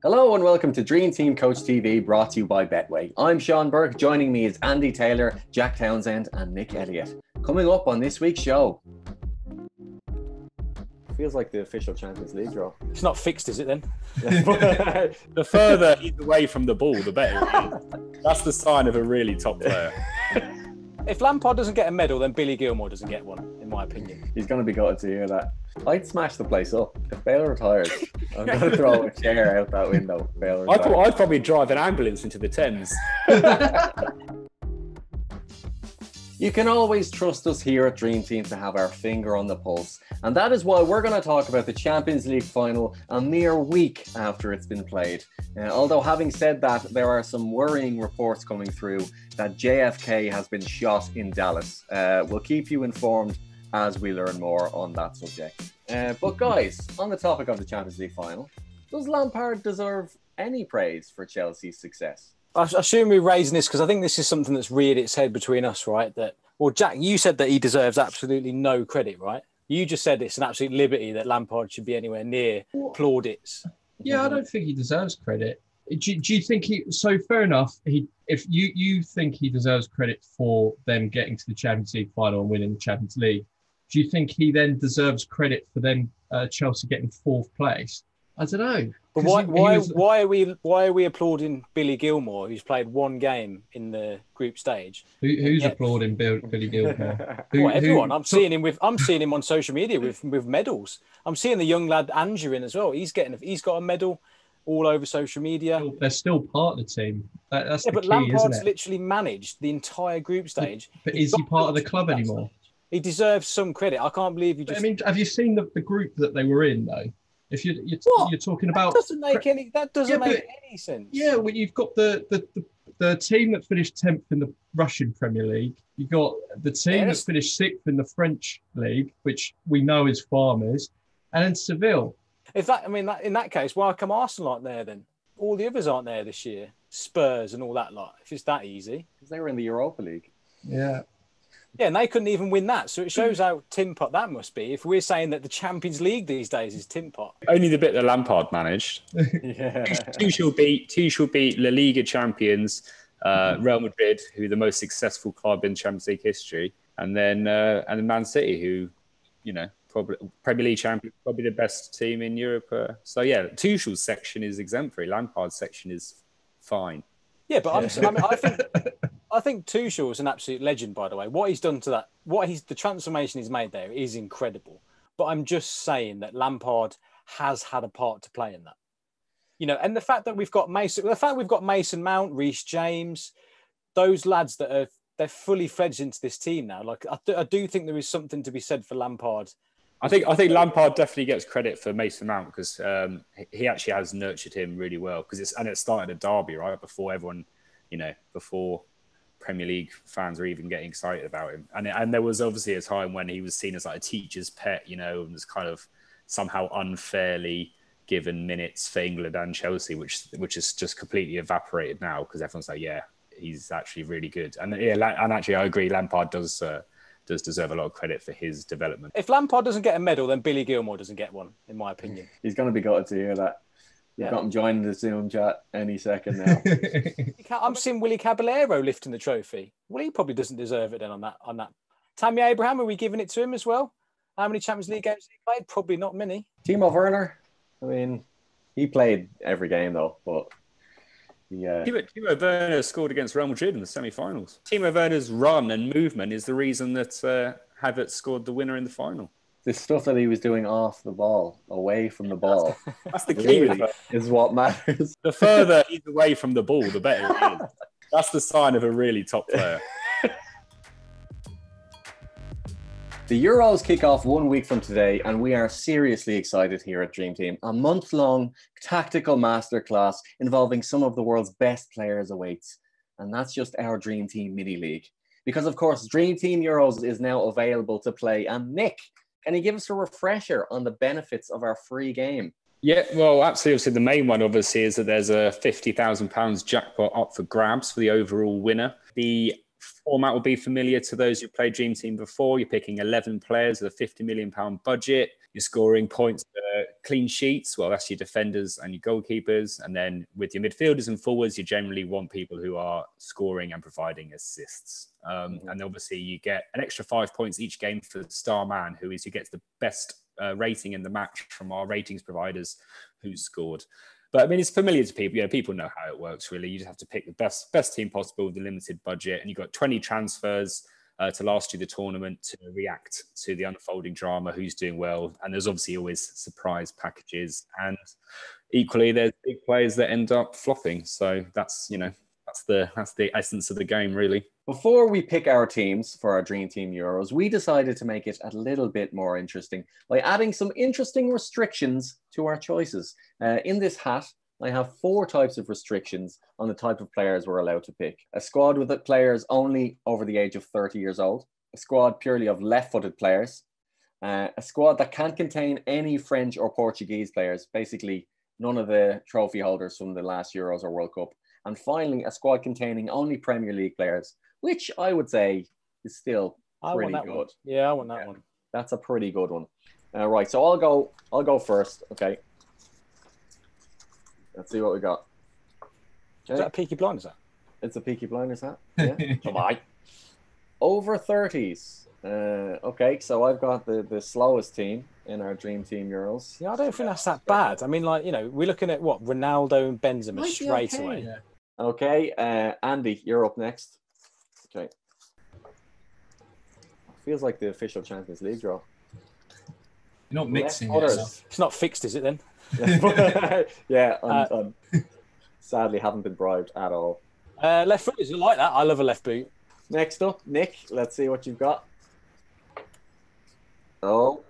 Hello and welcome to Dream Team Coach TV, brought to you by Betway. I'm Sean Burke. Joining me is Andy Taylor, Jack Townsend and Nick Elliott. Coming up on this week's show. Feels like the official Champions League draw. It's not fixed, is it then? The further he's away from the ball, the better it is. That's the sign of a really top player. If Lampard doesn't get a medal, then Billy Gilmour doesn't get one, in my opinion. He's going to be gutted to hear that. I'd smash the place up. If Bale retires, I'm going to throw a chair out that window. I'd probably drive an ambulance into the Thames. You can always trust us here at Dream Team to have our finger on the pulse. And that is why we're going to talk about the Champions League final a mere week after it's been played. Although having said that, there are some worrying reports coming through that JFK has been shot in Dallas. We'll keep you informed as we learn more on that subject. But guys, on the topic of the Champions League final, does Lampard deserve any praise for Chelsea's success? I assume we're raising this because I think this is something that's reared its head between us, right? Well, Jack, you said that he deserves absolutely no credit, right? You just said it's an absolute liberty that Lampard should be anywhere near plaudits. Yeah, I don't think he deserves credit. Do you think so fair enough, if you think he deserves credit for them getting to the Champions League final and winning the Champions League, do you think he then deserves credit for them Chelsea getting fourth place? I don't know. But why are we applauding Billy Gilmour, who's played one game in the group stage? Who's applauding Billy Gilmour? Everyone. I'm seeing him on social media with medals. I'm seeing the young lad Andrew in as well. He's got a medal all over social media. They're still part of the team. That's the but key, Lampard's literally managed the entire group stage. But is he part of the club anymore? He deserves some credit. I can't believe you just. I mean, have you seen the group that they were in though? If you're talking about that doesn't make any sense. Yeah, well, you've got the team that finished 10th in the Russian Premier League. You've got the team that finished 6th in the French League, which we know is Farmers, and then Seville. In that case, why come Arsenal aren't there then? All the others aren't there this year. Spurs and all that lot. If it's that easy, because they were in the Europa League. Yeah. Yeah, and they couldn't even win that. So it shows how tin pot that must be. If we're saying that the Champions League these days is tin pot. Only the bit that Lampard managed. Yeah. Tuchel beat La Liga champions, Real Madrid, who are the most successful club in Champions League history, and then Man City, who, probably Premier League champion, probably the best team in Europe. So yeah, Tuchel's section is exemplary. Lampard's section is fine. Yeah, but I think Tuchel is an absolute legend, by the way. What he's done to that, the transformation he's made there is incredible. But I'm just saying that Lampard has had a part to play in that. And the fact that we've got Mason Mount, Reece James, those lads they're fully fledged into this team now. Like I do think there is something to be said for Lampard. I think Lampard definitely gets credit for Mason Mount because he actually has nurtured him really well. Because it started at Derby, right, before everyone, before Premier League fans were even getting excited about him. And there was obviously a time when he was seen as like a teacher's pet, and was kind of somehow unfairly given minutes for England and Chelsea, which is just completely evaporated now because everyone's like, yeah, he's actually really good. And actually I agree, Lampard does deserve a lot of credit for his development. If Lampard doesn't get a medal, then Billy Gilmour doesn't get one, in my opinion. He's going to be gutted to hear that. We've got him joining the Zoom chat any second now. I'm seeing Willie Caballero lifting the trophy. Well, he probably doesn't deserve it then on that. Tammy Abraham, are we giving it to him as well? How many Champions League games he played? Probably not many. Timo Werner, I mean, he played every game though, but Timo Werner scored against Real Madrid in the semi-finals. Timo Werner's run and movement is the reason that Havertz scored the winner in the final. The stuff that he was doing off the ball, away from the ball, that's the key, really is what matters. The further he's away from the ball, the better it is. That's the sign of a really top player. The Euros kick off 1 week from today, and we are seriously excited here at Dream Team. A month-long tactical masterclass involving some of the world's best players awaits. And that's just our Dream Team mini league. Because, of course, Dream Team Euros is now available to play. And Nick, can you give us a refresher on the benefits of our free game? Yeah, well, absolutely. The main one, obviously, is that there's a £50,000 jackpot up for grabs for the overall winner. The format will be familiar to those who played Dream Team before. You're picking 11 players with a £50 million budget. You're scoring points for clean sheets. Well, that's your defenders and your goalkeepers. And then with your midfielders and forwards, you generally want people who are scoring and providing assists. And obviously you get an extra 5 points each game for the star man, who gets the best rating in the match from our ratings providers who's scored. But I mean, it's familiar to people. People know how it works, really. You just have to pick the best team possible with a limited budget. And you've got 20 transfers to last you the tournament to react to the unfolding drama, who's doing well. And there's obviously always surprise packages. And equally, there's big players that end up flopping. So that's the essence of the game, really. Before we pick our teams for our Dream Team Euros, we decided to make it a little bit more interesting by adding some interesting restrictions to our choices. In this hat, I have 4 types of restrictions on the type of players we're allowed to pick. A squad with players only over the age of 30 years old, a squad purely of left-footed players, a squad that can't contain any French or Portuguese players, basically none of the trophy holders from the last Euros or World Cup, and finally a squad containing only Premier League players, which I would say is still pretty good. One. Yeah, I want that one. That's a pretty good one. Right, so I'll go first. Okay. Let's see what we got. Okay. Is that a Peaky Blinders hat? It's a Peaky Blinders hat. Yeah. Come on. Over 30s. Okay, so I've got the slowest team in our Dream Team Euros. Yeah, I don't think that's that bad. I mean, we're looking at what? Ronaldo and Benzema straight away. Yeah. Okay, Andy, you're up next. Okay. Feels like the official Champions League draw. You're not mixing it. It's not fixed, is it then? Yeah, I'm sadly haven't been bribed at all. Left footers, I like that. I love a left boot. Next up, Nick, let's see what you've got. Oh.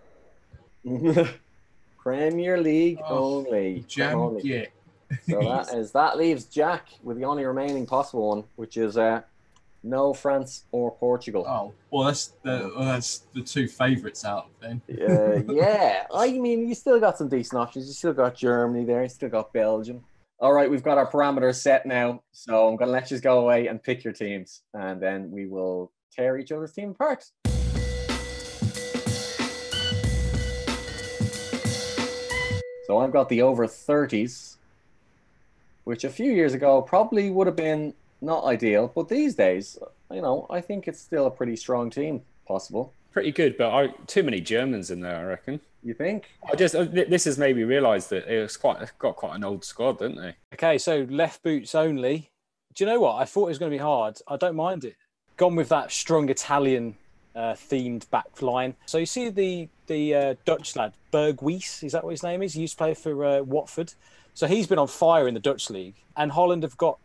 Premier League only. Yeah. So that leaves Jack with the only remaining possible one, which is no France or Portugal. Oh, well, that's the 2 favourites out then. Yeah, I mean, you still got some decent options. You still got Germany there. You still got Belgium. All right, we've got our parameters set now. So I'm going to let you go away and pick your teams. And then we will tear each other's team apart. So I've got the over 30s, which a few years ago probably would have been not ideal, but these days, I think it's still a pretty strong team possible. Pretty good, but too many Germans in there, I reckon. You think? This has made me realise that it's got quite an old squad, didn't they? Okay, so left boots only. Do you know what? I thought it was going to be hard. I don't mind it. Gone with that strong Italian themed back line. So you see the Dutch lad, Berghuis, is that what his name is? He used to play for Watford. So he's been on fire in the Dutch league. And Holland have got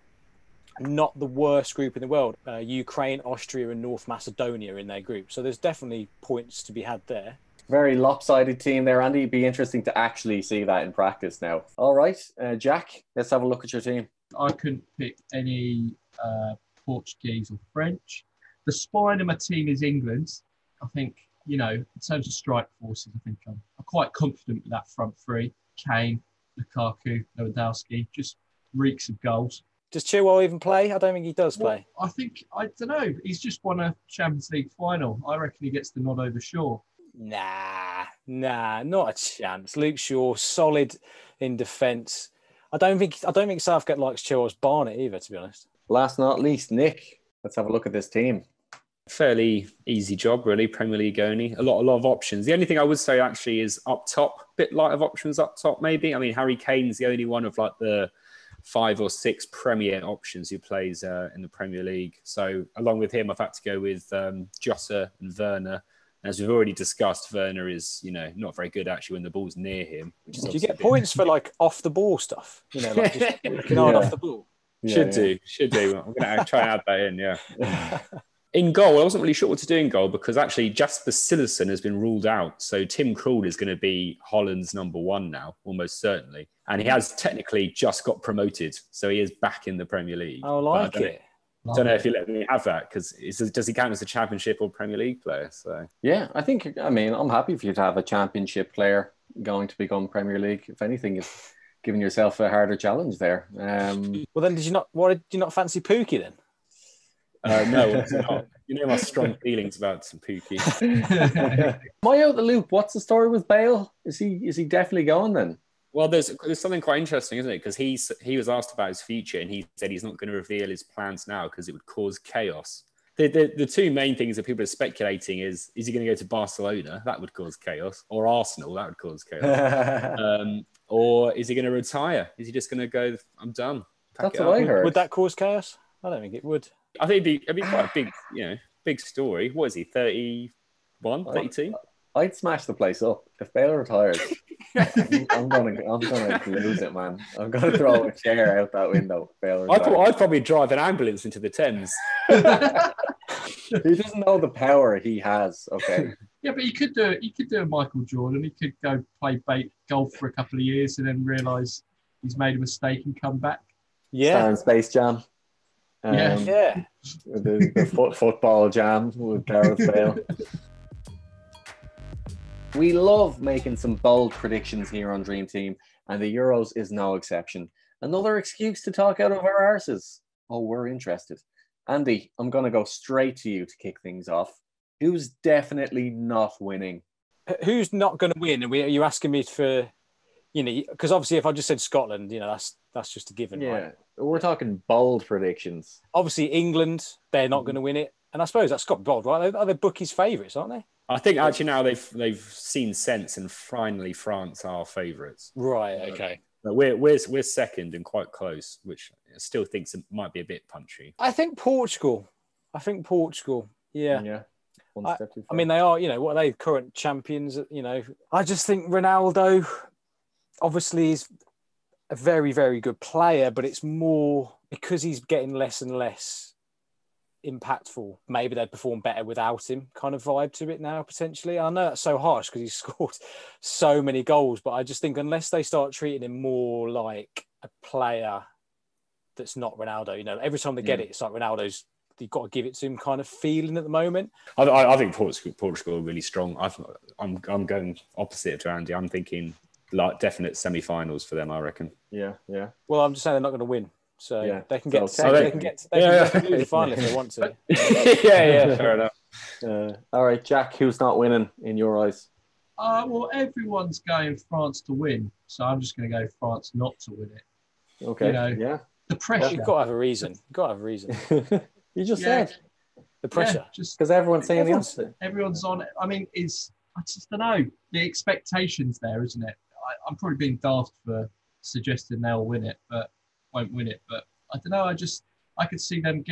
not the worst group in the world. Ukraine, Austria and North Macedonia in their group. So there's definitely points to be had there. Very lopsided team there, Andy. It'd be interesting to actually see that in practice now. All right, Jack, let's have a look at your team. I couldn't pick any Portuguese or French. The spine of my team is England. I think, in terms of strike forces, I think I'm quite confident with that front three. Kane, Lukaku, Lewandowski, just reeks of goals. Does Chilwell even play? I don't think he does play. I don't know. He's just won a Champions League final. I reckon he gets the nod over Shaw. Nah, not a chance. Luke Shaw, solid in defence. I don't think Southgate likes Chilwell's Barnet either, to be honest. Last but not least, Nick, let's have a look at this team. Fairly easy job, really. Premier League only. A lot of options. The only thing I would say actually is up top, a bit light of options up top, maybe. I mean, Harry Kane's the only one of the 5 or 6 Premier options who plays in the Premier League. So along with him, I've had to go with Jota and Werner. And as we've already discussed, Werner is, not very good actually when the ball's near him. Do you get points for off the ball stuff? Just looking hard off the ball. Should do. I'm going to try and add that in. Yeah. In goal, I wasn't really sure what to do in goal because actually Jasper Cillessen has been ruled out. So Tim Krul is going to be Holland's number 1 now, almost certainly. And he has technically just got promoted. So he is back in the Premier League. I like it. I don't know if you let me have that because does he count as a Championship or Premier League player? So yeah, I'm happy for you to have a Championship player going to become Premier League. If anything, it's giving yourself a harder challenge there. Well, then did you not fancy Pookie then? No, it's not. You know my strong feelings about some Pookie. Am I out the loop? What's the story with Bale? Is he definitely going then? Well, there's something quite interesting, isn't it? Because he was asked about his future, and he said he's not going to reveal his plans now because it would cause chaos. The two main things that people are speculating is he going to go to Barcelona? That would cause chaos. Or Arsenal? That would cause chaos. Or is he going to retire? Is he just going to go, I'm done? That's what I heard. Would that cause chaos? I don't think it would. I think it'd be quite a big, big story. What is he, 31, 32? I'd smash the place up. If Bale retires, I'm gonna lose it, man. I'm gonna throw a chair out that window. If Bale retires. I'd probably drive an ambulance into the Thames. He doesn't know the power he has. Okay. Yeah, but he could do a Michael Jordan. He could go play golf for a couple of years and then realise he's made a mistake and come back. Yeah. Star in Space Jam. Yeah. The football jam with Gareth Bale. We love making some bold predictions here on Dream Team, and the Euros is no exception. Another excuse to talk out of our arses. Oh, we're interested. Andy, I'm going to go straight to you to kick things off. Who's definitely not winning? Who's not going to win? Are you asking me for, because obviously if I just said Scotland, that's just a given, right? We're talking bold predictions. Obviously England, they're not going to win it. And I suppose that's got bold, right? Are they bookies' favourites, aren't they? I think actually now they've seen sense and finally France are favourites. Right, okay. But we're second and quite close, which I still think might be a bit punchy. I think Portugal. Yeah. Yeah. One step too far. I mean, they are, what are they, current champions, I just think Ronaldo obviously is a very, very good player, but it's more because he's getting less and less impactful. Maybe they'd perform better without him kind of vibe to it now, potentially. I know that's so harsh because he's scored so many goals, but I just think unless they start treating him more like a player that's not Ronaldo, every time they get it, it's like Ronaldo's, you've got to give it to him kind of feeling at the moment. I think Portugal are really strong. I'm going opposite to Andy. I'm thinking like definite semi-finals for them, I reckon. Yeah. Well, I'm just saying they're not going to win. So they can get to the final if they want to. yeah, fair enough. All right, Jack, who's not winning in your eyes? Well, everyone's going France to win, so I'm just going to go France not to win it. Okay, the pressure. You've got to have a reason. You just said the pressure, just because everyone's saying the opposite. Everyone's on it. I mean, I just don't know. The expectations there, isn't it? I'm probably being daft for suggesting they'll win it, but won't win it. But I don't know. I could see them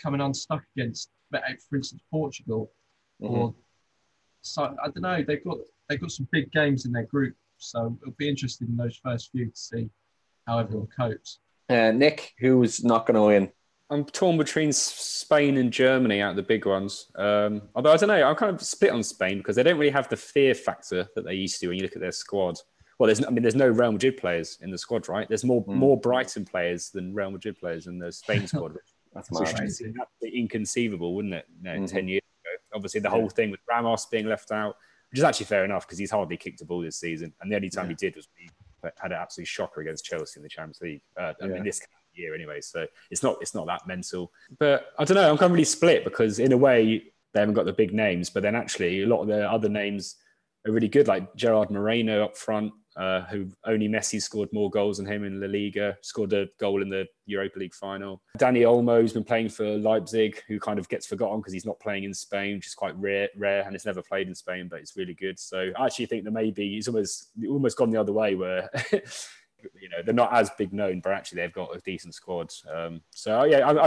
coming unstuck against, for instance, Portugal, or so I don't know. They've got some big games in their group, so it'll be interesting in those first few to see how everyone copes. Nick, who's not going to win? I'm torn between Spain and Germany out of the big ones. Although I don't know, I'm kind of split on Spain because they don't really have the fear factor that they used to when you look at their squad. Well, there's no Real Madrid players in the squad, right? There's more Brighton players than Real Madrid players in the Spain squad. That's absolutely inconceivable, wouldn't it? 10 years ago. Obviously, the whole thing with Ramos being left out, which is actually fair enough because he's hardly kicked a ball this season. And the only time he did was when he had an absolute shocker against Chelsea in the Champions League. I mean, this year anyway, so it's not that mental. But I don't know, I'm kind of really split because in a way they haven't got the big names, but then actually a lot of the other names are really good, like Gerard Moreno up front, who only Messi scored more goals than him in La Liga, scored a goal in the Europa League final. Dani Olmo's been playing for Leipzig, who kind of gets forgotten because he's not playing in Spain, which is quite rare, and it's never played in Spain, but it's really good. So I actually think that maybe he's almost gone the other way where they're not as big known, but actually they've got a decent squad. I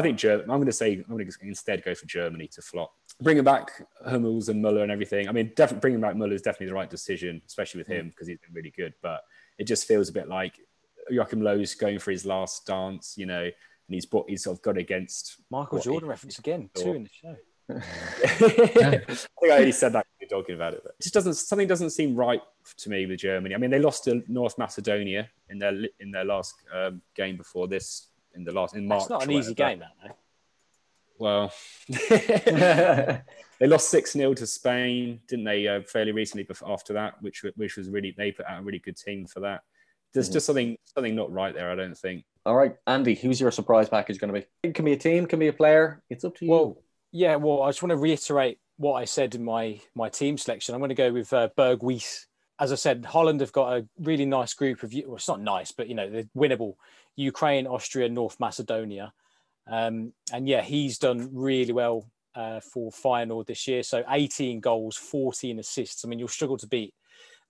think I'm going to instead go for Germany to flop. Bringing back Hummels and Muller and everything. I mean, definitely bringing back Muller is definitely the right decision, especially with him because he's been really good. But it just feels a bit like Joachim Löw's going for his last dance, and he's sort of got against Michael Jordan reference again, too, in the show. I think I only said that when you're talking about it. But it just something doesn't seem right to me with Germany. I mean, they lost to North Macedonia in their last game before this in March. It's not an easy game, that though. Well, they lost 6-0 to Spain, didn't they? Fairly recently after that, which was really, they put out a really good team for that. There's just something not right there, I don't think. All right, Andy, who's your surprise package going to be? It can be a team, can be a player. It's up to you. Well, Yeah, well, I just want to reiterate what I said in my team selection. I'm going to go with Berghuis. As I said, Holland have got a really nice group of, well, it's not nice, but, they're winnable. Ukraine, Austria, North Macedonia. And yeah, he's done really well for final this year. So 18 goals, 14 assists. I mean, you'll struggle to beat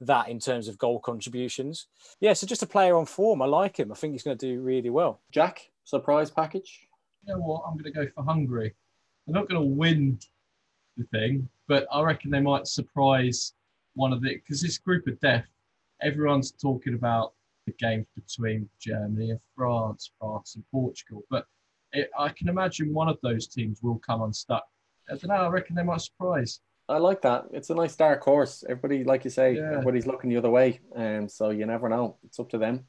that in terms of goal contributions. Yeah, so just a player on form. I like him. I think he's going to do really well. Jack, surprise package? You know what? I'm going to go for Hungary. They're not going to win the thing, but I reckon they might surprise one of the, because this group of death, everyone's talking about the game between Germany and France and Portugal, but I can imagine one of those teams will come unstuck. I don't know, I reckon they might surprise. I like that. It's a nice dark horse. Everybody, like you say, everybody's looking the other way. So you never know. It's up to them.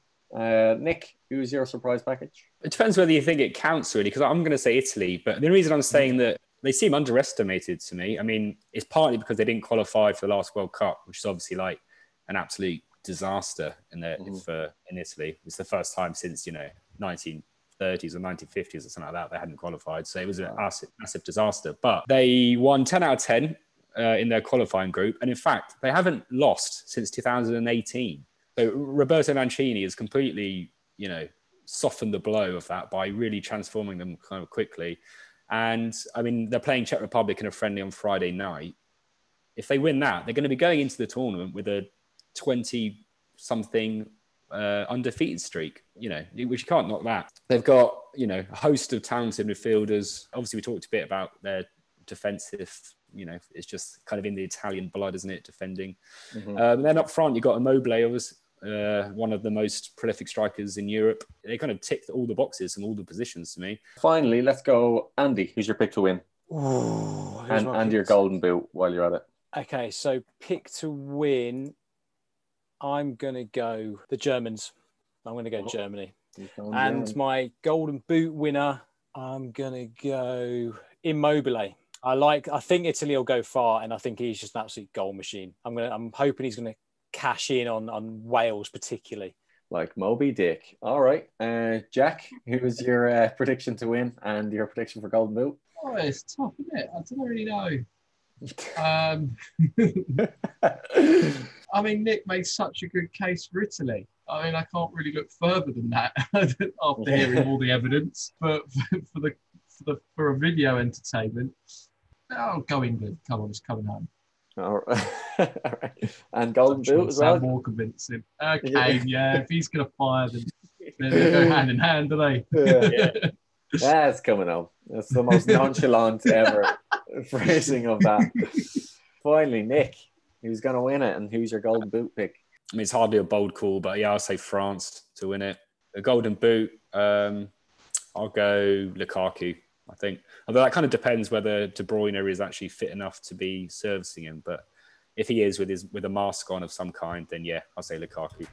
Nick, who's your surprise package? It depends whether you think it counts, really, because I'm going to say Italy. But the reason I'm saying that they seem underestimated to me, I mean, it's partly because they didn't qualify for the last World Cup, which is obviously like an absolute disaster in Italy. It's the first time since, 1930s or 1950s or something like that they hadn't qualified. So it was a massive disaster. But they won 10 out of 10 in their qualifying group. And in fact, they haven't lost since 2018. So Roberto Mancini has completely, softened the blow of that by really transforming them kind of quickly. And I mean, they're playing Czech Republic in a friendly on Friday night. If they win that, they're going to be going into the tournament with a 20-something undefeated streak, which you can't knock that. They've got, a host of talented midfielders. Obviously, we talked a bit about their defensive, it's just kind of in the Italian blood, isn't it, defending. And then up front, you've got Immobile, was one of the most prolific strikers in Europe. They kind of ticked all the boxes and all the positions to me. Finally, let's go. Andy, who's your pick to win? Ooh, and your golden boot while you're at it. Okay, so pick to win, I'm going to go the Germans. I'm going to go Germany. And my golden boot winner, I'm going to go Immobile. I think Italy will go far, and I think he's just an absolute goal machine. I'm hoping he's going to cash in on Wales particularly. Like Moby Dick. All right. Jack, who was your prediction to win and your prediction for golden boot? Oh, it's tough, isn't it? I don't really know. I mean, Nick made such a good case for Italy. I mean, I can't really look further than that after hearing all the evidence. But for a video entertainment, I'll go England. Come on, it's coming home. All right. And golden boot as well. Sound more convincing. Okay, yeah. If he's gonna fire, then they go hand in hand, do they? Yeah. That's coming home. That's the most nonchalant ever phrasing of that. Finally, Nick, who's going to win it and who's your golden boot pick? I mean, it's hardly a bold call, but yeah, I'll say France to win it. The golden boot, I'll go Lukaku, I think. Although that kind of depends whether De Bruyne is actually fit enough to be servicing him. But if he is with a mask on of some kind, then yeah, I'll say Lukaku.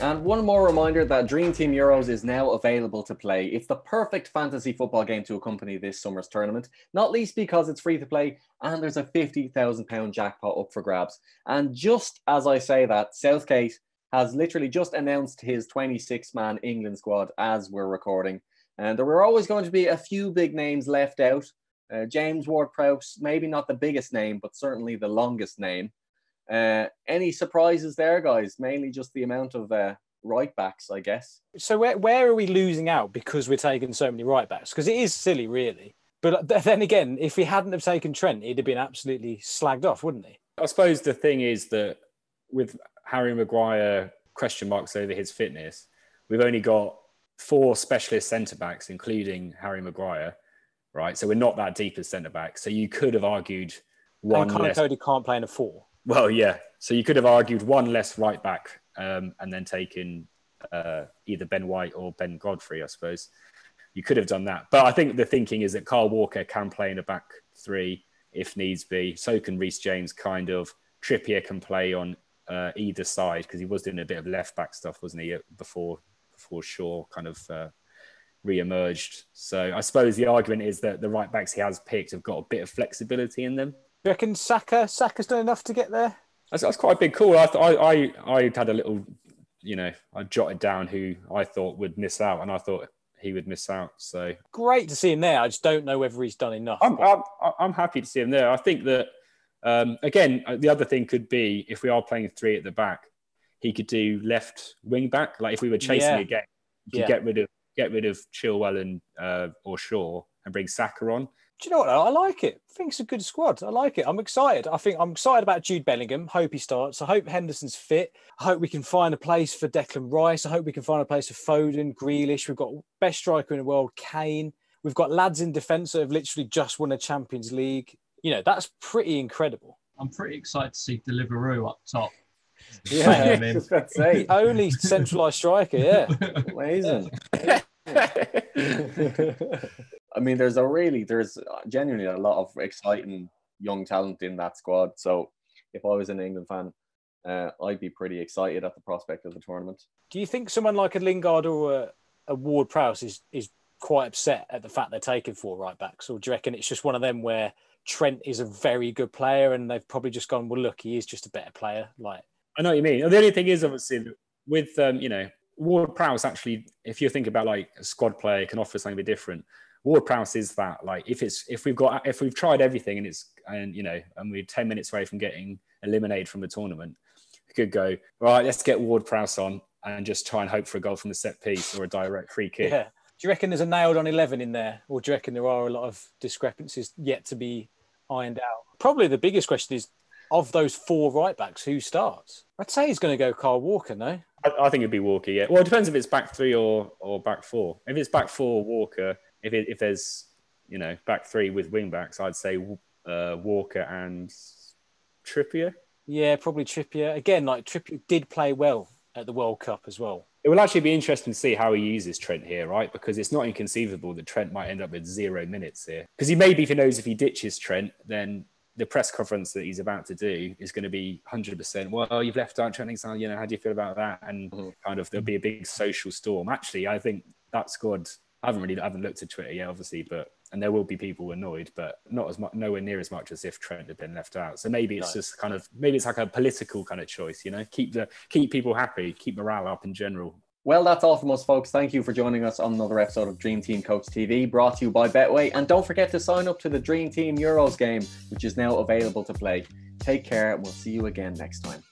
And one more reminder that Dream Team Euros is now available to play. It's the perfect fantasy football game to accompany this summer's tournament, not least because it's free to play and there's a £50,000 jackpot up for grabs. And just as I say that, Southgate has literally just announced his 26-man England squad as we're recording. And there were always going to be a few big names left out. James Ward-Prowse, maybe not the biggest name, but certainly the longest name. Any surprises there, guys? Mainly just the amount of right backs, I guess. So where are we losing out because we're taking so many right backs? Because it is silly, really. But then again, if we hadn't have taken Trent, he'd have been absolutely slagged off, wouldn't he? I suppose the thing is that with Harry Maguire question marks over his fitness, we've only got 4 specialist centre-backs, including Harry Maguire, right? So we're not that deep as centre-back. So you could have argued one and less... Cody can't play in a 4. Well, yeah. So you could have argued one less right back and then taken either Ben White or Ben Godfrey, I suppose. You could have done that. But I think the thinking is that Kyle Walker can play in a back 3 if needs be. So can Reece James, kind of. Trippier can play on either side because he was doing a bit of left back stuff, wasn't he, before Shaw kind of re-emerged. So I suppose the argument is that the right backs he has picked have got a bit of flexibility in them. Do you reckon Saka's done enough to get there? That's quite a big call. I had a little, I jotted down who I thought would miss out, and I thought he would miss out. So great to see him there. I just don't know whether he's done enough. I'm happy to see him there. I think that again, the other thing could be if we are playing 3 at the back, he could do left wing back. Like if we were chasing again, he could get rid of Chilwell and or Shaw and bring Saka on. Do you know what? I like it. I think it's a good squad. I like it. I'm excited. I'm excited about Jude Bellingham. Hope he starts. I hope Henderson's fit. I hope we can find a place for Declan Rice. I hope we can find a place for Foden, Grealish. We've got best striker in the world, Kane. We've got lads in defence that have literally just won a Champions League. You know, that's pretty incredible. I'm pretty excited to see Deliveroo up top. Yeah, I was about to say. The only centralised striker, yeah. Amazing. I mean, there's genuinely a lot of exciting young talent in that squad. So if I was an England fan, I'd be pretty excited at the prospect of the tournament. Do you think someone like a Lingard or a Ward-Prowse is quite upset at the fact they're taking 4 right-backs? Or do you reckon it's just one of them where Trent is a very good player and they've probably just gone, well, look, he is just a better player? Like, I know what you mean. The only thing is, obviously, with, Ward-Prowse actually, if you think about like a squad player can offer something a bit different. Ward-Prowse is that, like, if we've tried everything and we're 10 minutes away from getting eliminated from the tournament, we could go, right, let's get Ward-Prowse on and just try and hope for a goal from the set piece or a direct free kick. Yeah. Do you reckon there's a nailed on 11 in there, or do you reckon there are a lot of discrepancies yet to be ironed out? Probably the biggest question is, of those 4 right backs, who starts? I'd say he's going to go Kyle Walker, no? I think it'd be Walker, yeah. Well, it depends if it's back 3 or back 4. If it's back 4, Walker. If there's, back 3 with wing backs, I'd say Walker and Trippier. Yeah, probably Trippier. Again, like Trippier did play well at the World Cup as well. It will actually be interesting to see how he uses Trent here, right? Because it's not inconceivable that Trent might end up with 0 minutes here. Because if he knows if he ditches Trent, then the press conference that he's about to do is going to be 100%. Well, you've left out Trent Alexander, how do you feel about that? And kind of there'll be a big social storm. Actually, I think that squad, I haven't looked at Twitter yet, obviously, and there will be people annoyed, but not as much, nowhere near as much as if Trent had been left out. So maybe it's just maybe it's like a political kind of choice, keep people happy, keep morale up in general. Well, that's all from us, folks. Thank you for joining us on another episode of Dream Team Coach TV, brought to you by Betway. And don't forget to sign up to the Dream Team Euros game, which is now available to play. Take care, and we'll see you again next time.